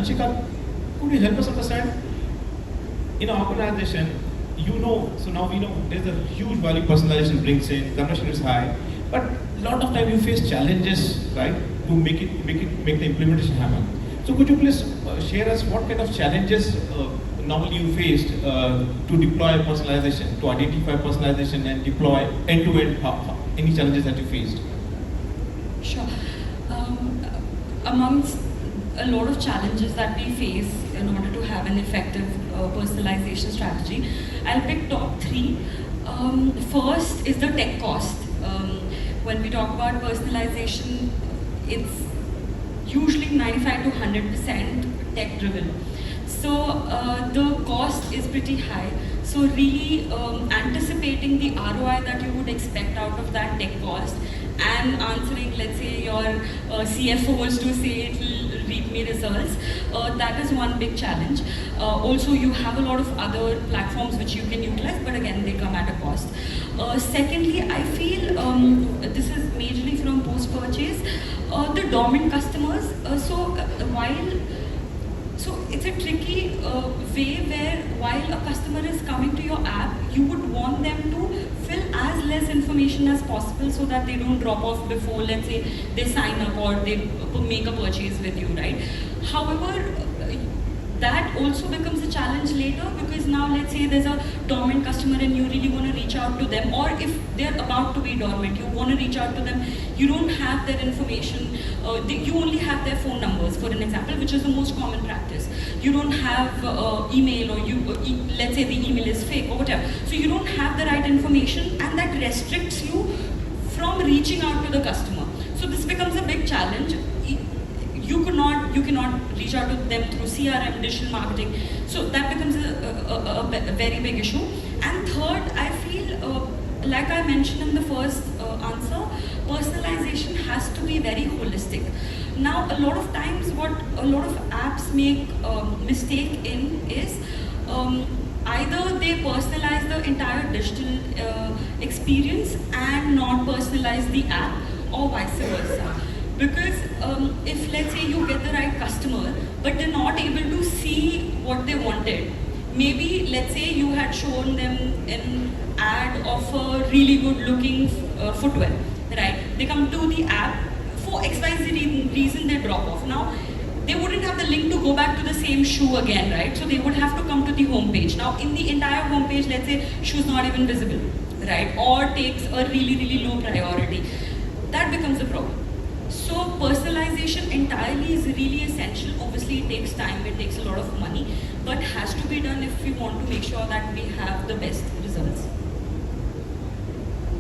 Anshika, could you help us understand, in an organization, so now we know there's a huge value personalization brings in, conversion is high, but a lot of time you face challenges, right, to make the implementation happen. So could you please share us what kind of challenges normally you faced to deploy personalization, to identify personalization and deploy end-to-end, any challenges that you faced? Sure. Amongst a lot of challenges that we face in order to have an effective personalization strategy, I'll pick top three. First is the tech cost. When we talk about personalization, it's usually 95 to 100% tech driven. So the cost is pretty high. So really anticipating the ROI that you would expect out of that tech cost and answering, let's say, your CFOs to say it will reap me results, that is one big challenge. Also, you have a lot of other platforms which you can utilize, but again, they come at a cost. Secondly, I feel this is majorly from post-purchase, the dormant customers. So it's a tricky way where while a customer is coming to your app, you would want them to fill as less information as possible so that they don't drop off before, let's say, they sign up or they make a purchase with you, right? However, that also becomes a challenge later, because now let's say there's a dormant customer and you really want to reach out to them, or if they're about to be dormant, you want to reach out to them, you don't have their information, you only have their phone numbers, for an example, which is the most common practice. You don't have email, or let's say the email is fake or whatever. So you don't have the right information, and that restricts you from reaching out to the customer. So this becomes a big challenge. You cannot reach out to them through CRM, digital marketing. So that becomes a very big issue. And third, I feel, like I mentioned in the first answer, personalization has to be very holistic. Now, a lot of times what a lot of apps make mistake in is either they personalize the entire digital experience and not personalize the app, or vice versa. Because if, let's say, you get the right customer, but they're not able to see what they wanted, maybe, let's say, you had shown them an ad of a really good looking footwear, right? They come to the app, for XYZ reason they drop off. Now, they wouldn't have the link to go back to the same shoe again, right? So they would have to come to the homepage. Now, in the entire homepage, let's say, shoe's not even visible, right? Or takes a really, really low priority. That becomes a problem. So personalization entirely is really essential. Obviously, it takes time, it takes a lot of money, but has to be done if we want to make sure that we have the best results.